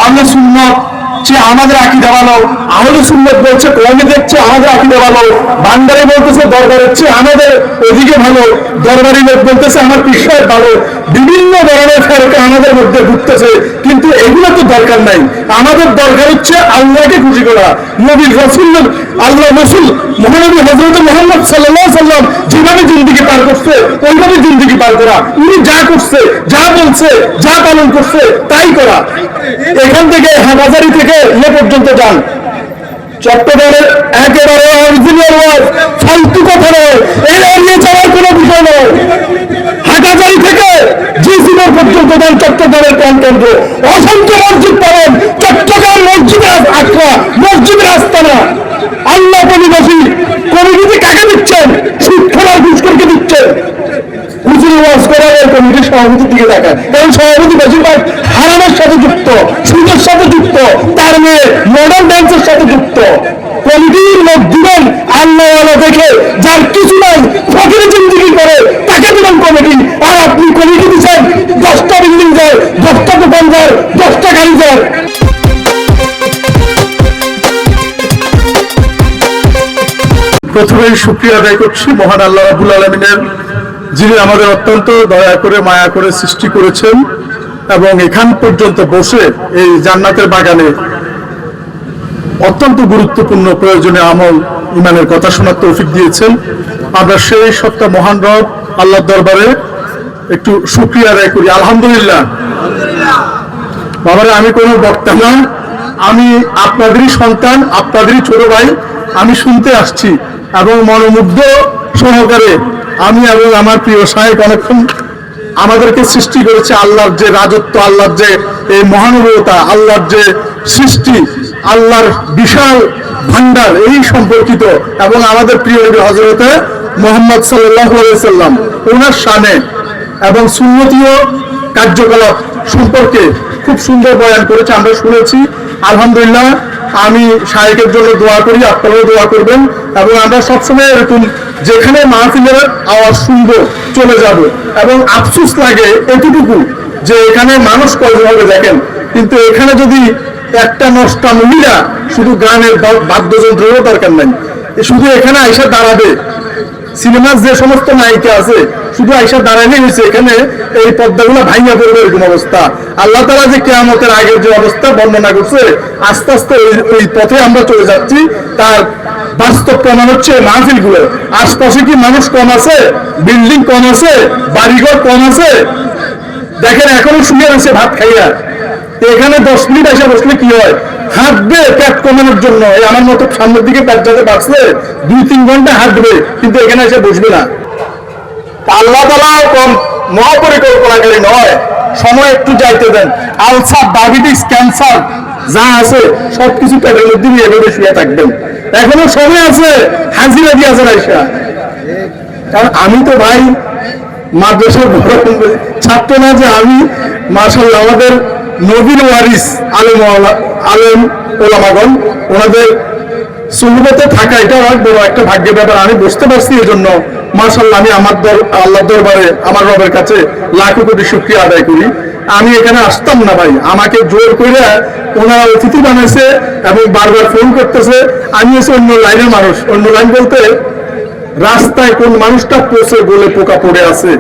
আহলে সুন্নাত যে আমাদের আকীদা ভালো, আহলে সুন্নাত বলছে কওমি দেখছে আমাদের আকীদা ভালো, ভান্ডারি বলতেছে দরবারের চেয়ে আমাদের ওদিকে ভালো, দরবারি লোক বলতেছে আমার পিসায় ভালো, বিভিন্ন ধরনের ফেরকা আমাদের মধ্যে ঘুরতেছে। কিন্তু এগুলো তো দরকার নাই। আমাদের দরকার হচ্ছে আল্লাহকে খুশি করা। নবী রাসূল আল্লাহ রাসূল মহানবী হযরত মুহাম্মদ সাল্লাল্লাহু আলাইহি সাল্লাম যেভাবে জিন্দেগি পার করছে ওইভাবে জিন্দেগি পার করা। উনি যা করছে, যা বলছে, যা পালন করছে তাই করা। এখান থেকে হাটহাজারী থেকে এ পর্যন্ত যান, চট্টগ্রামের একেবারে অরিজিনাল ওয়াজ, ফালতু কথা নয়, এই এড়িয়ে যাওয়ার কোনো বিষয় নয়। হাটহাজারী থেকে জিসিবর পর্যন্ত যান, চট্টগ্রামের প্রাণকেন্দ্র, অসংখ্য মসজিদ পাবেন। চট্টগ্রাম মসজিদের আখড়া, মসজিদের আস্তানা। আল্লাহ পরিবাসী কমিটি কাকে দিচ্ছেন? সুদখোর ঘুষখোরকে দিচ্ছেন। হুজুর ওয়াজ করার কমিটির সভাপতির দিকে তাকায়, কারণ সভাপতি বেশিরভাগ হারামের সাথে যুক্ত, সুদের সাথে যুক্ত, তার মেয়ে মডার্ন ডান্সের সাথে যুক্ত। কমিটির লোক দিবেন আল্লাহওয়ালা দেখে, যার কিছু নাই ফকির জিন্দেগি করে তাকে দিবেন কমিটি। আর আপনি কমিটি দিচ্ছেন 10টা বিল্ডিং যায়, 10টা দোকান যায়, 10টা গাড়ি যায়। প্রথমেই শুকরিয়া আদায় করছি মহান আল্লাহ রাব্বুল আলামিনের, যিনি আমাদের অত্যন্ত দয়া করে মায়া করে সৃষ্টি করেছেন এবং এখান পর্যন্ত বসে এই জান্নাতের বাগানে অত্যন্ত গুরুত্বপূর্ণ প্রয়োজনীয় আমল ইমানের কথা শোনার তৌফিক দিয়েছেন। আমরা সেই সত্তা মহান রব আল্লাহর দরবারে একটু শুকরিয়া আদায় করি। আলহামদুলিল্লাহ। বাবারা, আমি কোনো বক্তা না, আমি আপনাদেরই সন্তান, আপনাদেরই ছোট ভাই। আমি শুনতে আসছি এবং মনোমুগ্ধ সহকারে আমি এবং আমার প্রিয় সাহেব অনেকক্ষণ আমাদেরকে সৃষ্টি করেছে। আল্লাহর যে রাজত্ব, আল্লাহর যে এই মহানুভবতা, আল্লাহর যে সৃষ্টি, আল্লাহর বিশাল ভান্ডার এই সম্পর্কিত এবং আমাদের প্রিয় নবী হযরতে মুহাম্মদ সাল্লাল্লাহু আলাইহি সাল্লাম ওনার শানে এবং সুন্নতীয় কার্যকলাপ সম্পর্কে খুব সুন্দর বয়ান করেছে, আমরা শুনেছি। আলহামদুলিল্লাহ। আমি শায়েখের জন্য দোয়া করি, আপনারাও দোয়া করবেন। এবং আমরা সবসময় এরকম যেখানে মাহফিলের আওয়াজ শুনবো চলে যাব। এবং আফসোস লাগে এতটুকু যে এখানে মানুষ কয়জন হবে দেখেন, কিন্তু এখানে যদি একটা নষ্টা মহিলা, শুধু গানের বাদ্যযন্ত্রেরও দরকার নাই, শুধু এখানে আইসা দাঁড়াবে। সিনেমার যে সমস্ত নায়িকা আছে শুধু আইসা দাঁড়ালেই হয়েছে, এখানে এই পর্দাগুলো ভাঙিয়া পড়বে এরকম অবস্থা। আল্লাহ তাআলা যে কিয়ামতের আগের যে অবস্থা বর্ণনা করছে, আস্তে আস্তে ওই পথে আমরা চলে যাচ্ছি। তার বাস্তব প্রমাণ হচ্ছে মাহফিলগুলো। আশপাশে কি মানুষ কম আছে? বিল্ডিং কম আছে? বাড়িঘর কম আছে? দেখেন এখনো শুয়ে রয়েছে ভাত খাইয়া। এখানে 10 মিনিট এসে বসলে কি হয়? হাঁটবে পেট কমানোর জন্য। এই আমার মতো সামনের দিকে পেট যাতে বাঁচলে 2-3 ঘন্টা হাঁটবে, কিন্তু এখানে এসে বসবে না। আল্লাহ তাআলা কম মহাপরিকল্পনাকারী নয়, সময় একটু যাইতে দেন। আলসার, ডায়াবেটিস, ক্যান্সার যা আছে সবকিছু পেটের মধ্যে নিয়ে এভাবে শুয়ে থাকবেন। এখনো সময় আছে, হাজিরা দিয়ে আছে আইসা। কারণ আমি তো ভাই মাদ্রাসার ছাত্র না যে আমি, মাশাআল্লাহ আমাদের নবীর ওয়ারিস আলেম ওলামাগণ, ওনাদের সুহবতে থাকা এটা অনেক বড় একটা ভাগ্যের ব্যাপার। আমি বুঝতে পারছি, এই জন্য মাশাআল্লাহ আমি আমার আল্লাহর দরবারে আমার রবের কাছে লাখো কোটি শুকরিয়া আদায় করি। আমি এখানে আসতাম না ভাই, আমাকে জোর করে ওনারা অতিথি বানাইছে এবং বারবার ফোন করতেছে। আমি হচ্ছে অন্য লাইনের মানুষ। অন্য লাইন বলতে রাস্তায় কোন মানুষটা পচে গলে পোকা পড়ে আছে,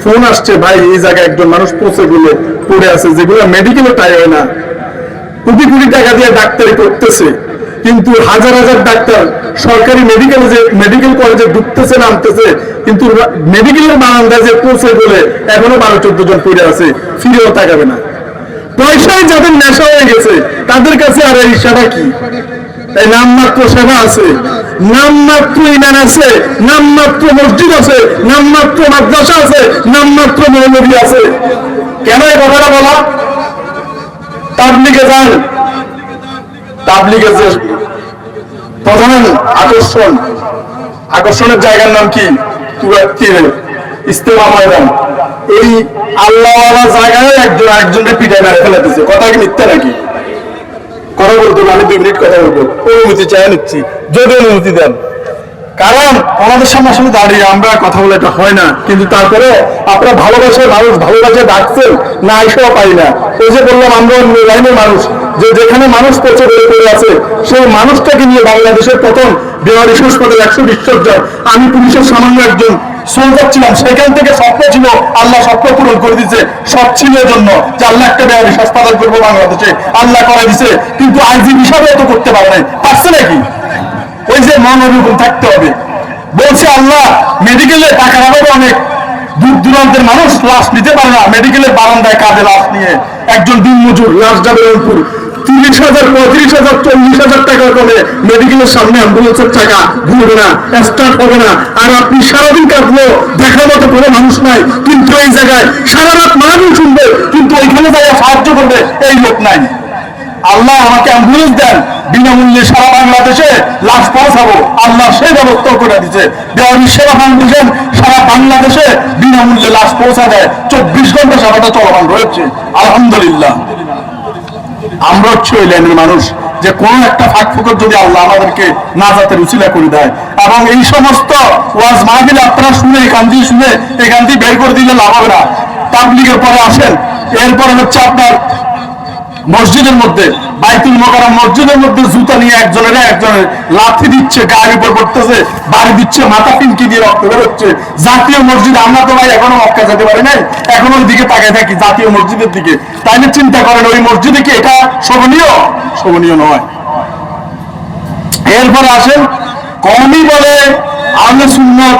ফোন আসছে ভাই এই জায়গায় একজন মানুষ পচে গলে পড়ে আছে, যেগুলো মেডিকেলে টাই হয় না। কোটি কোটি টাকা দিয়ে ডাক্তারি করতেছে, কিন্তু হাজার হাজার ডাক্তার সরকারি মেডিকেলে যে মেডিকেল কলেজে ঢুকতেছে নামতেছে, কিন্তু মেডিকেলের বারান্দায় যে পৌঁছে বলে এখনো 12-14 জন পড়ে আছে, ফিরেও তাকাবে না। পয়সায় যাদের নেশা হয়ে গেছে তাদের কাছে আর এই সেবা কি? তাই নামমাত্র সেবা আছে, নামমাত্র ইমান আছে, নামমাত্র মসজিদ আছে, নামমাত্র মাদ্রাসা আছে, নামমাত্র মৌলবী আছে। কেন এই কথাটা বলা? তাবলীগে যান, তাবলীগের যে প্রধান আকর্ষণের জায়গার নাম কি? ইস্তেমা ময়দান। এই আল্লাহওয়ালা জায়গায় একজন আরেকজনকে পিটায় মেরে ফেলাতেছে। কথা কি মিথ্যা নাকি? কথা বলতে আমি 2 মিনিট কথা বলবো, অনুমতি চাই নিচ্ছি, যদি অনুমতি দেন। কারণ ওনাদের সামনে আসলে দাঁড়িয়ে আমরা কথা বলে এটা হয় না, কিন্তু তারপরে আপনারা ভালোবাসার মানুষ, ভালোবাসা ডাকছেন না, এসব পাই না। ওই যে বললাম আমরা লাইনের মানুষ, যে যেখানে মানুষ পচে বেড়ে পড়ে আছে সেই মানুষটাকে নিয়ে বাংলাদেশের প্রথম বিহারি হাসপাতাল 120 জন, আমি পুলিশের সামান্য একজন সোলজার ছিলাম, সেখান থেকে স্বপ্ন ছিল, আল্লাহ স্বপ্ন পূরণ করে দিচ্ছে। সব ছিল জন্য যে আল্লাহ একটা বিহারি হাসপাতাল করবো বাংলাদেশে, আল্লাহ করে দিছে, কিন্তু আইজি হিসাবে তো করতে পারে নাই, পারছে নাকি? ওই যে মন অনুকূল থাকতে হবে। বলছে আল্লাহ মেডিকেলে টাকার অভাবে অনেক দূর দূরান্তের মানুষ লাশ নিতে পারে না, মেডিকেলের বারান্দায় কাজে লাশ নিয়ে একজন দিনমজুর লাশ যাবে রংপুর 30,000, 35,000, 40,000 টাকা করে মেডিকেলের সামনে অ্যাম্বুলেন্সের টাকা ঘুরবে না, স্টার্ট হবে না। আর আপনি সারাদিন কাটলো দেখার মতো কোনো মানুষ নাই, কিন্তু এই জায়গায় সারা রাত মারামারি শুনবে, কিন্তু ওইখানে যাইয়া সাহায্য করবে এই লোক নাই। আল্লাহ আমাকে অ্যাম্বুলেন্স দেন, বিনামূল্যে সারা বাংলাদেশে লাশ পৌঁছাবো, আল্লাহ সেই ব্যবস্থা করে দিচ্ছে। বিহারি সেবা ফাউন্ডেশন সারা বাংলাদেশে বিনামূল্যে লাশ পৌঁছা দেয়, 24 ঘন্টা সেবাটা চলমান রয়েছে, আলহামদুলিল্লাহ। আমরা হচ্ছে ওই লাইনের মানুষ, যে কোনো একটা ফাঁক ফোকর যদি আল্লাহ আমাদেরকে নাজাতের উসিলা করে দেয়, এবং এই সমস্ত ওয়াজ মাহফিল আপনারা শুনে এখান দিয়ে বের করে দিলে লাভ হবে না। তাবলীগের পরে আসেন, এরপরে হচ্ছে আপনার মসজিদের মধ্যে, বাইতুল মোকাররম মসজিদের মধ্যে জুতা নিয়ে একজনের লাথি দিচ্ছে, গায়ের উপর পড়তেছে, বাড়ি দিচ্ছে, মাথা পিনকি দিয়ে রক্ত বেরোচ্ছে। জাতীয় মসজিদ, আমরা তো ভাই এখনো মক্কা যেতে পারি নাই, এখনো ওই দিকে তাকায় থাকি জাতীয় মসজিদের দিকে। তাইলে চিন্তা করেন ওই মসজিদে কি এটা শোভনীয়? শোভনীয় নয়। এরপরে আসেন, কওমি বলে আহলে সুন্নাত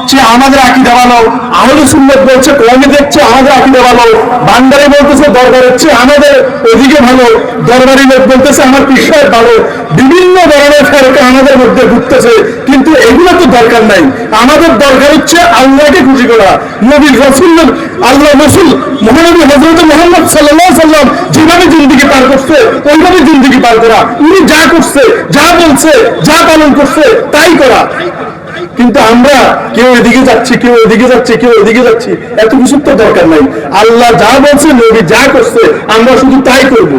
যে আমাদের আকীদা ভালো, আহলে সুন্নাত বলছে কওমি দেখছে আমাদের আকীদা ভালো, বান্দারি বলতেছে দরবারের চেয়ে আমাদের ওদিকে ভালো, দরবারি লোক বলতেছে আমার পীর সাহেব ভালো। বিভিন্ন ধরনের ফেরকা আমাদের মধ্যে ঘুরতেছে, কিন্তু এগুলো তো দরকার নাই। আমাদের দরকার হচ্ছে আল্লাহকে খুশি করা। নবী রাসূল, আল্লাহ রাসূল মহানবী হযরত মুহাম্মদ সাল্লাল্লাহু আলাইহি ওয়াসাল্লাম যেভাবে জিন্দেগি পার করছে ওইভাবে জিন্দেগি পার করা, উনি যা করছে, যা বলছে, যা পালন করছে তাই করা। কিন্তু আমরা কেউ এদিকে যাচ্ছি, কেউ এদিকে যাচ্ছি, কেউ এদিকে যাচ্ছি, এত কিছু তো দরকার নাই। আল্লাহ যা বলছে, নবী যা করছে আমরা শুধু তাই করব,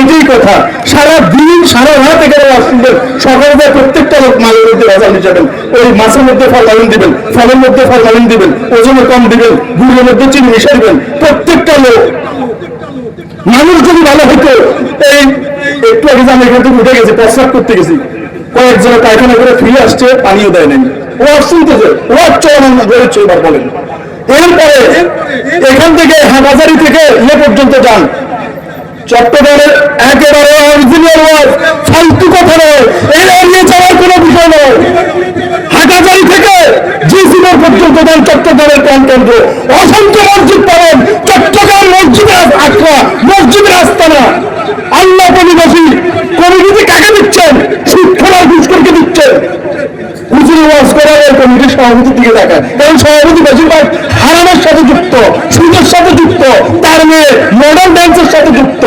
এটাই কথা। সারা দিন সারা রাত এখানে আসবেন, সকালে যায় প্রত্যেকটা লোক মালের মধ্যে ভেজাল মিশাবেন, ওই মাছের মধ্যে ফরমালিন দিবেন, ফলের মধ্যে ফরমালিন দিবেন, ওজনে কম দিবেন, গুড়ের মধ্যে চিনি মিশাই দিবেন, প্রত্যেকটা লোক। মানুষ যদি ভালো হতো, এই একটু আগে আমি এখান থেকে উঠে গেছি, প্রস্রাব করতে গেছি, কয়েকজনে পায়খানা করে ফিরে আসছে, পানিও দেয় নাই, ও শুনতেছে, ও চলমান রয়েছে। এবার বলেন, এরপরে এখান থেকে হাটহাজারী থেকে ইয়ে পর্যন্ত যান, চট্টগ্রামের একেবারে অরিজিনাল ওয়াজ, ফালতু কথা নয়, এর এড়িয়ে যাওয়ার কোনো বিষয় নয়। হাটহাজারী থেকে জিসিমোড় পর্যন্ত যান, চট্টগ্রামের প্রাণকেন্দ্র, অসংখ্য মসজিদ পাবেন। চট্টগ্রাম মসজিদের আখড়া, মসজিদের আস্তানা, আল্লাহ পরিবাসী কমিটিতে কাকে দিচ্ছেন? সুৎখোর ঘুষখোরকে দিচ্ছেন। হুজুরি ওয়াজ করার কমিটির সভাপতির দিকে তাকায়, কারণ সভাপতি বেশিরভাগ হারামের সাথে যুক্ত, সুদের সাথে যুক্ত, তার মেয়ে মডার্ন ডান্সের সাথে যুক্ত।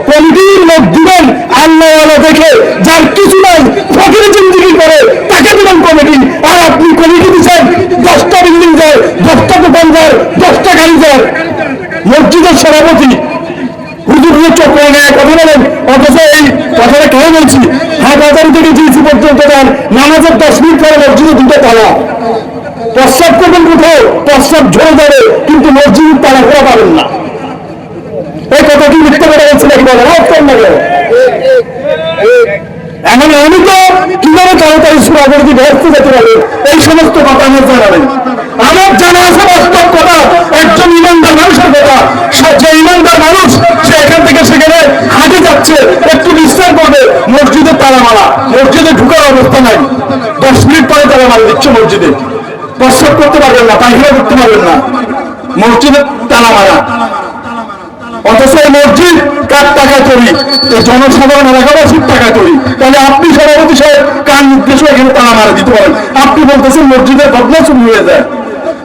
কমিটির লোক দিবেন আল্লাহওয়ালা দেখে, যার কিছু নাই, ফকির জিন্দেগি করে, তাকে দিবেন কমিটি। আর আপনি কমিটি দিচ্ছেন 10টা বিল্ডিং যায়, 10টা দোকান যায়, 10টা গাড়ি যায়। মসজিদের সভাপতি হুজুরের চোখ নেয় কথা বলেন, অথচ এই কথাটা কেন বলছি? হাটহাজারী থেকে জিসি পর্যন্ত যান, নামাজের 10 মিনিট পরে মসজিদে 2টা তালা। প্রস্রাব করবেন কোথাও, প্রস্রাব ঝরে যাবে, কিন্তু মসজিদের তালা খোলা পাবেন না। এই কথা কি মিথ্যা কথা বলছে নাকি? বলেন এখন আমি তো কিভাবে তাড়াতাড়ি সুরাবর্তী ব্যস্ত যেতে পারে, এই সমস্ত কথা আমার জানা নেই। আমার জানা আছে বাস্তব কথা, একজন ইমানদার মানুষের কথা। যে ইমানদার মানুষ সে এখান থেকে সেখানে হাঁটে যাচ্ছে, একটু বিশ্রাম করবে, মসজিদে তালা মারা, মসজিদে ঢুকার অবস্থা নাই, 10 মিনিট পরে তালা মারা দিচ্ছে মসজিদে। প্রস্রাব করতে পারবেন না, পায়খানা করতে পারবেন না, মসজিদে তালা মারা। অথচ এই মসজিদ কার টাকা তৈরি? জনসাধারণ এলাকাবাসীর টাকা তৈরি। তাহলে আপনি সভাপতি সাহেব কার নির্দেশ এখানে তালা মারা দিতে পারেন? আপনি বলতেছেন মসজিদের বদনা শুরু হয়ে যায়,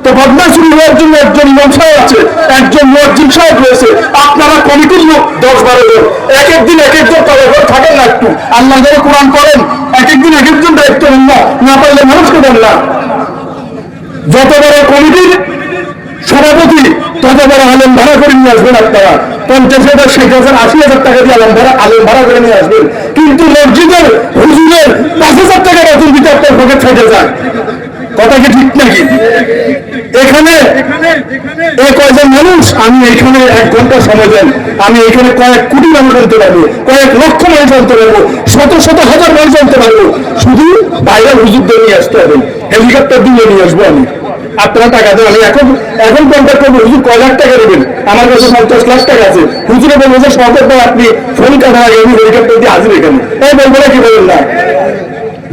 তো বদনা শুরু হওয়ার জন্য একজন ইমাম সাহেব আছে, একজন মুয়াজ্জিন সাহেব রয়েছে, আপনারা কমিটির লোক 10-12 জন, এক একদিন এক একজন তলাঘর থাকেন না, একটু আল্লাহ ধরে কোরআন করেন, এক একদিন এক একজন দায়িত্ব নেন না, না পারলে মানুষকে দেন না। যত বড় কমিটির সভাপতি তত বড় আলেম ভাড়া করে নিয়ে আসবেন আপনারা, 50,000, 60,000, 80,000 টাকা দিয়ে আলেম ভাড়া করে নিয়ে আসবেন। কিন্তু মসজিদের হুজুরের 5,000 টাকা বেতন দিতে আপনার পকেট ফেটে যায়। কথা কি ঠিক নাকি? এখানে কয়জন মানুষ, আমি এখানে 1 ঘন্টা সময় দেন, আমি এখানে কয়েক কোটি মানুষ আনতে পারবো, কয়েক লক্ষ মানুষ আনতে পারবো, শত শত হাজার মানুষ আনতে পারবো। শুধু বাইরে হুজুরদের নিয়ে আসতে হবে, হেলিকপ্টার দিয়ে নিয়ে আসবো আমি। আপনারা টাকা দেন, আমি এখন কন্ট্যাক্ট করবো, হুজুর কয় লাখ টাকা দেবেন? আমার কাছে 50 লাখ টাকা আছে। হুজুরে বলবো যে সরকার ভাই আপনি ফোন কাটা আগে আমি হেলিকপ্টার দিয়ে হাজির এখানে, এই বলবো না কি বলেন না?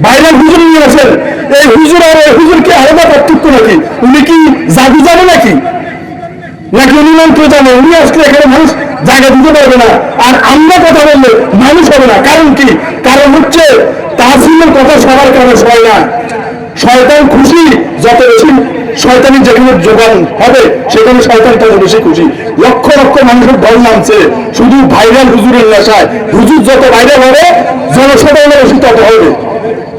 বাইরের হুজুর নিয়ে আসেন, এই হুজুর আর এই হুজুর কি আলাদা পার্থক্য নাকি? উনি কি জাদু জানে নাকি উনি মন্ত্র জানে? উনি আসলে এখানে মানুষ জায়গা দিতে পারবে না, আর আমরা কথা বললে মানুষ হবে না। কারণ কি? কারণ হচ্ছে তাহসিনের কথা সবার কারণে হয় না। শয়তান খুশি যত বেশি, শয়তানি যেখানে যোগান হবে সেখানে শয়তান তত বেশি খুশি। লক্ষ লক্ষ মানুষের দল নামছে শুধু ভাইরাল হুজুরের নেশায়। হুজুর যত ভাইরাল হবে জনসাধারণের বেশি তত হবে।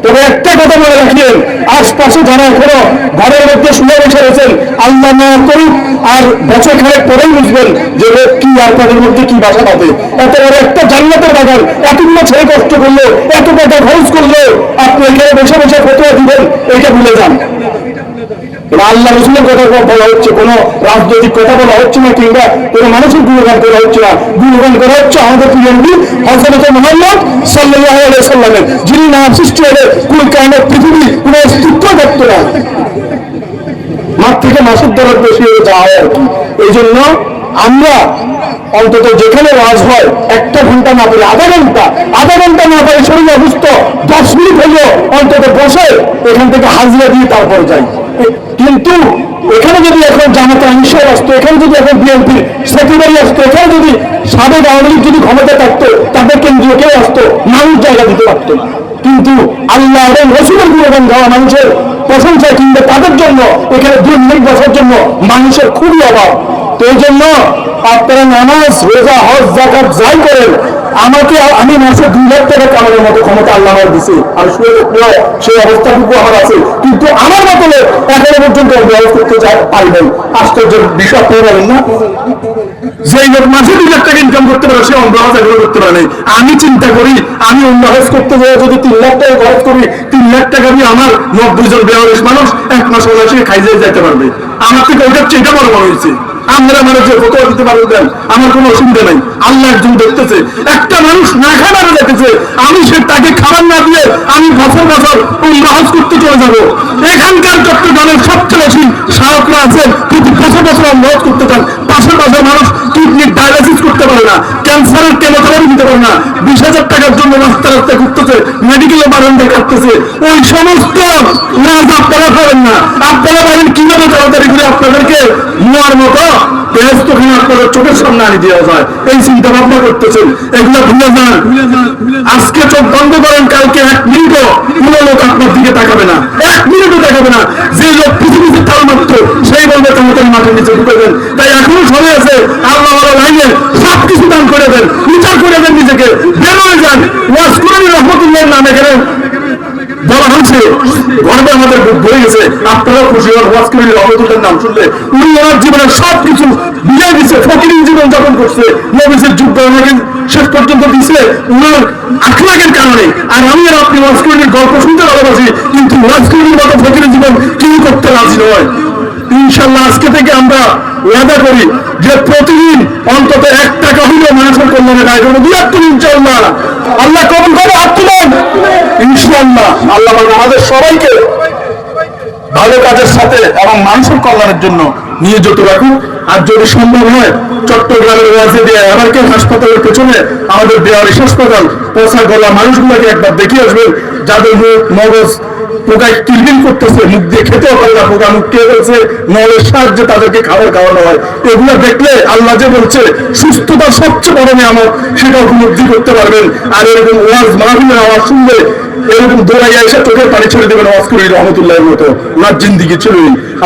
তবে একটা কথা মনে রাখিয়েন, আশপাশে যারা এখনো ঘরের মধ্যে শুয়ে বসে রয়েছেন, আল্লাহ না করুক আর বছর খানেক পরেই বুঝবেন যে কি আপনাদের মধ্যে কি বাসা পাবে। এত বড় একটা জান্নাতের বাগান, এতগুলো ছেলে কষ্ট করলো, এত টাকা খরচ করলো, আপনি এখানে বসে বসে ফতোয়া দিবেন, এটা ভুলে যান। আল্লাহ রসুলের কথা বলা হচ্ছে, কোন রাজনৈতিক কথা বলা হচ্ছে না, কিংবা কোন মানুষের গুণগান করা হচ্ছে না। গুণগান করা হচ্ছে আমাদের প্রিয় নবী হযরত মুহাম্মদ সাল্লাল্লাহু আলাইহি সাল্লামের, যিনি নাম সৃষ্টি হলে কুল কায়নাত পৃথিবী কোন অস্তিত্ব থাকতো না। মাঠ থেকে মাসের দরদ বেশি হয়ে যাওয়া হয় আর কি। এই জন্য আমরা অন্তত যেখানে ওয়াজ হয় 1 ঘন্টা না পারে আধা ঘন্টা না পারে শরীর অসুস্থ 10 মিনিট হলেও অন্তত বসে এখান থেকে হাজিরা দিয়ে তারপর যাই। কিন্তু এখানে যদি এখন জামাতে আনসার আসতো, এখানে যদি এখন বিএনপির সেক্রেটারি আসতো, এখানে যদি সাবেক আওয়ামী লীগ যদি ক্ষমতা থাকতো, তাদের কেন্দ্রীয় কেউ আসতো, মানুষ জায়গা দিতে পারতো না। কিন্তু আল্লাহ এবং রসুলের গুণগান গাওয়া মানুষের প্রশংসা, কিংবা তাদের জন্য এখানে 2 মিনিট বসার জন্য মানুষের খুবই অভাব। তো এই জন্য আপনারা নামাজ, রোজা, হজ, যাকাত যাই করেন, আমি মাসে 2 লাখ টাকা কামানোর মতো ক্ষমতা আল্লাহ আমার দিছে, আর শুয়ে থাকলেও সেই অবস্থাটুকু আমার আছে। কিন্তু আমার মতো এখনো পর্যন্ত ব্যবহার করতে পারবেন। আশ্চর্যের বিষয় আপনি বলেন না? যেই লোক মাসে 2 লাখ টাকা ইনকাম করতে পারে সে অন্য হজ এগুলো করতে পারে। আমি চিন্তা করি, আমি অন্য হজ করতে যাই যদি 3 লাখ টাকা খরচ করি, 3 লাখ টাকা দিয়ে আমার 90 জন বেয়ারিশ মানুষ 1 মাস হলে খাই যেতে পারবে। আমার থেকে ওইটার চেয়ে বড় হয়েছে। আপনারা মানুষের ফতোয়া দিতে পারবেন, আমার কোনো অসুবিধা নেই। আল্লাহ একজন দেখতেছে, একটা মানুষ না খাবার দেখতেছে, আমি সে তাকে খাবার না দিয়ে আমি বছর বছর হজ করতে চলে যাবো। এখানকার চট্টগ্রামের সবচেয়ে বেশি শাহকরা আছেন, কিন্তু বছর বছর হজ করতে চান। পাশের মানুষ কিডনি ডায়ালিসিস করতে পারে না, ক্যান্সারের কেমোথেরাপি দিতে পারে না, 20,000 টাকার জন্য রাস্তা রাস্তায় ঘুরতেছে, মেডিকেলে বারান্দা কাটতেছে। ওই সমস্ত ওয়াজ আপনারা করেন না। আপনারা বলেন কিভাবে তাড়াতাড়ি করে আপনাদেরকে নোয়ার মতো ব্যস্তখানে আপনাদের চোখের সামনে আনি দেওয়া যায়, এই চিন্তা ভাবনা করতেছেন। এগুলো ভুলে যান। আজকে চোখ বন্ধ করেন, কালকে 1 মিনিটও কোনো লোক আপনার দিকে তাকাবে না, 1 মিনিটও তাকাবে না। যে লোক পৃথিবীতে তাল মাত্র সেই বলবে তাড়াতাড়ি মাঠের নিচে ঢুকে দেন। তাই এখনো সময় আছে, আল্লাহ লাইনে সবকিছু দান করে দেন, বিচার করে দেন, নিজেকে বের হয়ে যান। ওয়াজ কুরআন রহমতুল্লাহর নাম এখানে বলা হয়েছে, গর্বে আমাদের ভরে গেছে। আপনারাও খুশি হন ওয়াজ কুরআন রহমতুল্লাহর নাম শুনলে। উনি ওনার জীবনের সবকিছু বিজয় দিচ্ছে, ফকির জীবন যাপন করছে, নবীর যুদ্ধ ওনাকে শেষ পর্যন্ত দিচ্ছে উনার আখলাকের কারণে। আর আমি আর আপনি ওয়াজ কুরআনের গল্প শুনতে ভালোবাসি, কিন্তু ওয়াজ কুরআনের মতো ফকির জীবন কেউ করতে রাজি নয়। ইনশাআল্লাহ আজকে থেকে আমরা ওয়াদা করি যে প্রতিদিন অন্তত 1 টাকা হলেও মানুষের কল্যাণে ব্যয় করবো। 2 লাখ ইনশাআল্লাহ আল্লাহ কবুল করে। হাত তুলেন ইনশাআল্লাহ। আল্লাহ আমাদের সবাইকে ভালো কাজের সাথে এবং মানুষের কল্যাণের জন্য নিয়োজিত রাখুন। আর যদি সম্ভব হয় চট্টগ্রামের ওয়াজে দিয়ে এবারকে হাসপাতালের পেছনে আমাদের বেয়ারিশ হাসপাতাল, পোষা গলা মানুষগুলোকে একবার দেখে আসবেন, যাদের মগজ পোকায় কিলবিল করতেছে, মুখ দিয়ে খেতেও পারে না, পোকা মুখ খেয়ে ফেলছে, নলের সাহায্যে তাদেরকে খাবার খাওয়ানো হয়। এগুলো দেখলে আল্লাহ যে বলছে সুস্থতার সবচেয়ে বড় নিয়ামত, সেটা উপলব্ধি করতে পারবেন। আর এরকম ওয়াজ মাহফিলের আওয়াজ শুনলে এরকম দৌড়াইয়া এসে চোখের পানি ছেড়ে দেবেন ওয়াজ করি রহমতুল্লাহের মতো। ওনার জিন্দিগি ছিল।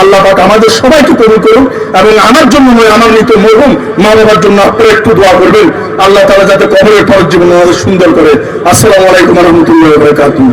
আল্লাহ পাক আমাদের সবাইকে কবুল করুন, এবং আমার জন্য নয়, আমার মৃত মরহুম মা বাবার জন্য আপনারা একটু দোয়া করবেন, আল্লাহ তাআলা যাতে কবরের পর জীবন আমাদের সুন্দর করে। আসসালামু আলাইকুম ওয়া রাহমাতুল্লাহি ওয়া বারাকাতুহু।